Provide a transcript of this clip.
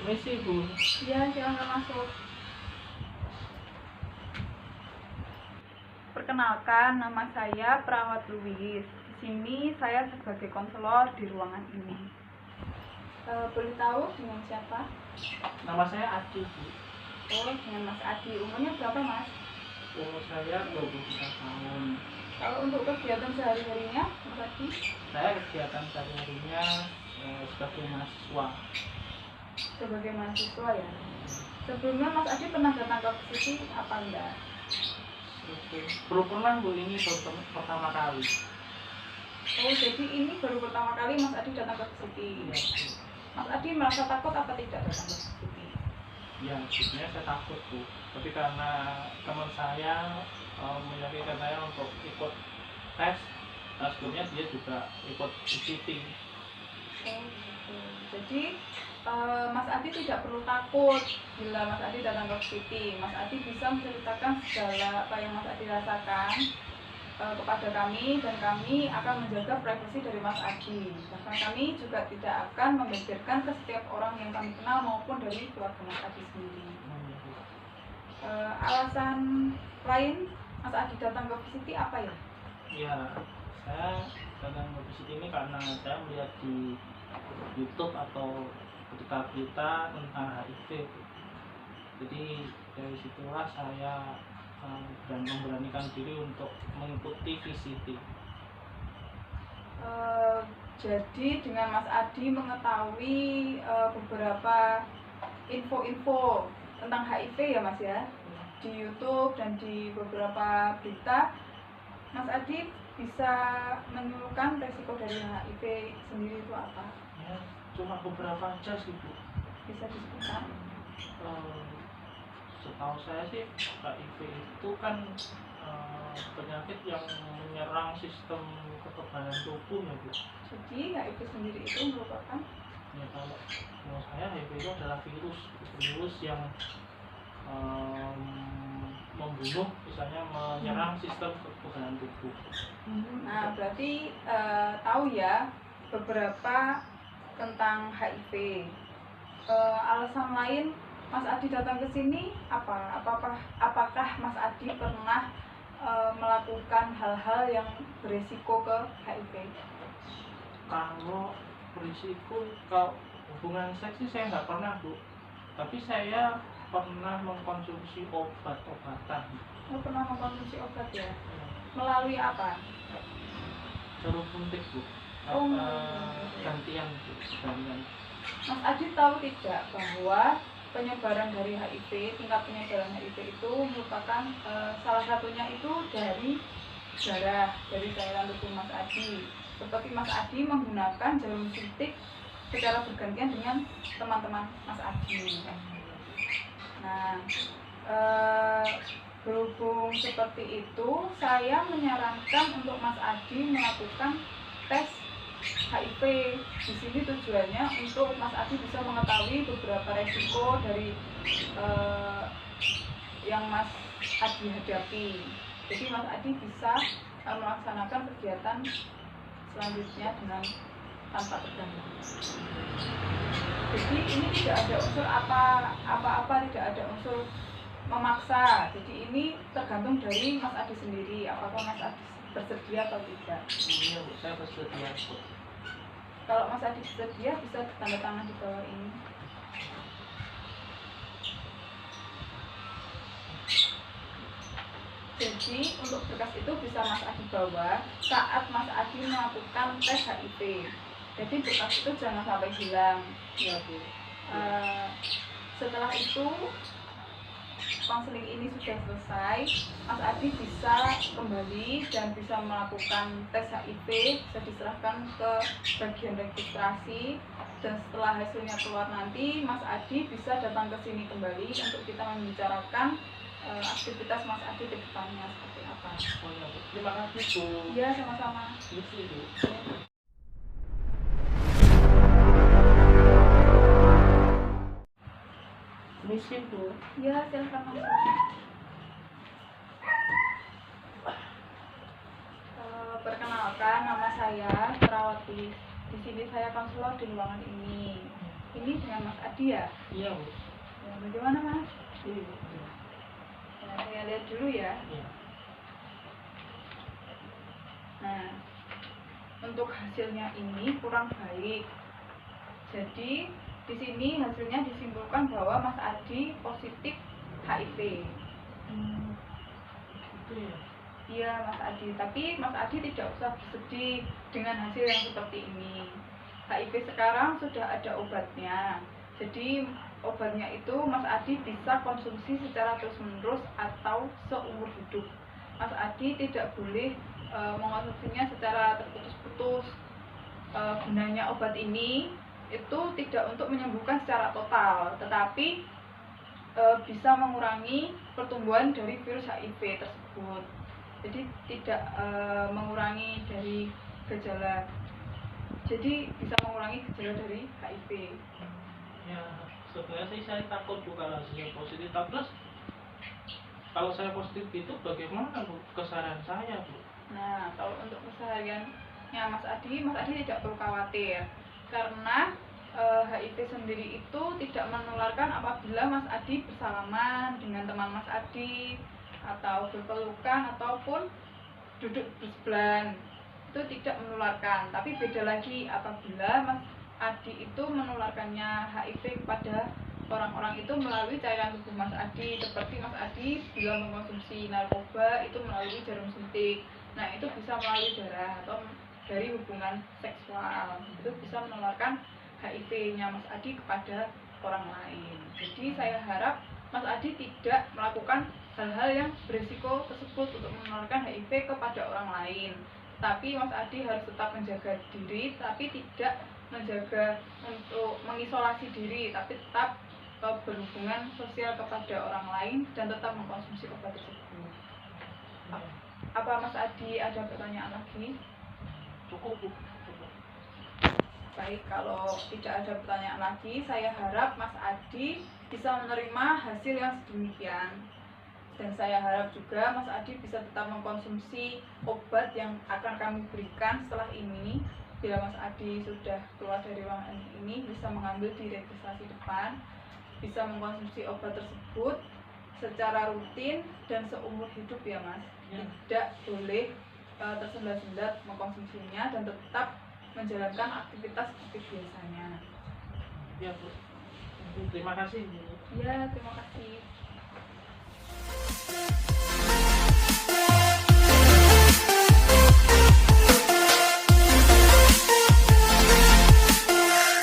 Misi Bu. Iya, silakan masuk. Perkenalkan, nama saya Perawat Louis. Di sini saya sebagai konselor di ruangan ini. Boleh tahu dengan siapa? Nama saya Adi Bu. Oh, dengan Mas Adi. Umurnya berapa, Mas? Umur saya 23 tahun. Kalau untuk kegiatan sehari-harinya, Mas Adi? Saya kegiatan sehari-harinya sebagai mahasiswa. Sebagai mahasiswa ya. Sebelumnya Mas Adi pernah datang ke sini apa enggak? Belum pernah Bu, ini baru pertama kali. Oh, jadi ini baru pertama kali Mas Adi datang ke sini. Ya, Bu. Mas Adi merasa takut apa tidak datang ke sini? Ya, sebenarnya saya takut Bu. Tapi karena teman saya menyarankan saya untuk ikut tes, sebelumnya dia juga ikut ICT. Oh, gitu. Jadi Mas Adi tidak perlu takut bila Mas Adi datang ke Siti. Mas Adi bisa menceritakan segala apa yang Mas Adi rasakan kepada kami, dan kami akan menjaga privasi dari Mas Adi. Bahkan kami juga tidak akan membeberkan ke setiap orang yang kami kenal maupun dari keluarga Mas Adi sendiri. Alasan lain Mas Adi datang ke Siti apa ya? Ya, saya datang ke sini ini karena saya melihat di YouTube atau berita-berita tentang HIV. Jadi dari situlah saya dan memberanikan diri untuk mengikuti VCT. Jadi dengan Mas Adi mengetahui beberapa info-info tentang HIV ya Mas ya, di YouTube dan di beberapa berita, Mas Adi bisa menyeluruhkan resiko dari HIV sendiri itu apa? Ya, cuma beberapa aja sih Bu. Bisa disebutkan? Setahu saya sih HIV itu kan penyakit yang menyerang sistem kekebalan tubuh ya Bu. Jadi HIV sendiri itu merupakan, Ya, kalau menurut saya HIV itu adalah virus yang membunuh, misalnya menyerang sistem kekebalan tubuh. Nah berarti tahu ya beberapa tentang HIV. Alasan lain Mas Adi datang ke sini apa? Apakah Mas Adi pernah melakukan hal-hal yang beresiko ke HIV? Kalau berisiko, kalau hubungan seks sih saya nggak pernah Bu, tapi saya pernah mengkonsumsi obat-obatan. Oh, pernah mengkonsumsi obat ya? Melalui apa? Jarum suntik Bu. Oh, Gantian Bu, gantian. Mas Adi tahu tidak bahwa penyebaran dari HIV, tingkat penyebaran HIV itu merupakan salah satunya itu dari darah, dari cairan tubuh Mas Adi. Seperti Mas Adi menggunakan jarum suntik secara bergantian dengan teman-teman Mas Adi. Nah, berhubung seperti itu, saya menyarankan untuk Mas Adi melakukan tes HIV. Di sini tujuannya untuk Mas Adi bisa mengetahui beberapa resiko dari yang Mas Adi hadapi. Jadi Mas Adi bisa melaksanakan kegiatan selanjutnya dengan tanpa terganggu. Jadi ini tidak ada unsur apa-apa, tidak ada unsur memaksa. Jadi ini tergantung dari Mas Adi sendiri, apakah Mas Adi bersedia atau tidak. Iya Bu, saya bersedia Bu. Kalau Mas Adi bersedia bisa tanda tangan di bawah ini. Jadi untuk berkas itu bisa Mas Adi bawa saat Mas Adi melakukan tes HIV. Jadi berkas itu jangan sampai hilang. Ya Bu. Setelah itu konseling ini sudah selesai, Mas Adi bisa kembali dan bisa melakukan tes HIV, bisa diserahkan ke bagian registrasi, dan setelah hasilnya keluar nanti Mas Adi bisa datang ke sini kembali untuk kita membicarakan aktivitas Mas Adi ke depannya seperti apa. Oh ya Bu, terima kasih Bu. Iya, sama-sama. Misi Bu. Misi Bu. Iya, silakan masuk. Perkenalkan, nama saya Perawati. Di sini saya konselor di ruangan ini. ini dengan Mas Adi ya? Iya Bu. Ya, bagaimana Mas? Iya Bu. Nah, saya lihat dulu ya. Iya. Nah, untuk hasilnya ini kurang baik. Jadi di sini hasilnya disimpulkan bahwa Mas Adi positif HIV. Itu ya. Iya Mas Adi, tapi Mas Adi tidak usah bersedih dengan hasil yang seperti ini. HIV sekarang sudah ada obatnya. Jadi obatnya itu Mas Adi bisa konsumsi secara terus-menerus atau seumur hidup. Mas Adi tidak boleh mengonsumsinya secara terputus-putus. Gunanya obat ini itu tidak untuk menyembuhkan secara total, tetapi bisa mengurangi pertumbuhan dari virus HIV tersebut. Jadi tidak mengurangi dari gejala. Jadi bisa mengurangi gejala dari HIV. Ya, sebenarnya sih saya takut Bu kalau hasilnya positif. Terus kalau saya positif itu bagaimana Bu keseharian saya Bu? Nah, kalau untuk kesehariannya Mas Adi tidak perlu khawatir karena HIV sendiri itu tidak menularkan apabila Mas Adi bersalaman dengan teman Mas Adi atau berpelukan ataupun duduk bersebelahan, itu tidak menularkan. Tapi beda lagi apabila Mas Adi itu menularkannya HIV kepada orang-orang itu melalui cairan tubuh Mas Adi, seperti Mas Adi bila mengkonsumsi narkoba itu melalui jarum suntik. Nah, itu bisa melalui darah atau dari hubungan seksual, itu bisa menularkan HIV-nya Mas Adi kepada orang lain. Jadi saya harap Mas Adi tidak melakukan hal-hal yang berisiko tersebut untuk menularkan HIV kepada orang lain. Tapi Mas Adi harus tetap menjaga diri, tapi tidak menjaga untuk mengisolasi diri, tapi tetap berhubungan sosial kepada orang lain dan tetap mengkonsumsi obat tersebut. Apa Mas Adi ada pertanyaan lagi? Cukup Bu. Cukup. Baik, kalau tidak ada pertanyaan lagi, saya harap Mas Adi bisa menerima hasil yang sedemikian. Dan saya harap juga Mas Adi bisa tetap mengkonsumsi obat yang akan kami berikan setelah ini. Bila Mas Adi sudah keluar dari ruangan ini, bisa mengambil di registrasi depan, bisa mengkonsumsi obat tersebut secara rutin dan seumur hidup ya Mas. Ya. Tidak boleh tersendat-sendat mengkonsumsinya dan tetap menjalankan aktivitas seperti biasanya. Ya Bu. Terima kasih Bu. Ya, terima kasih.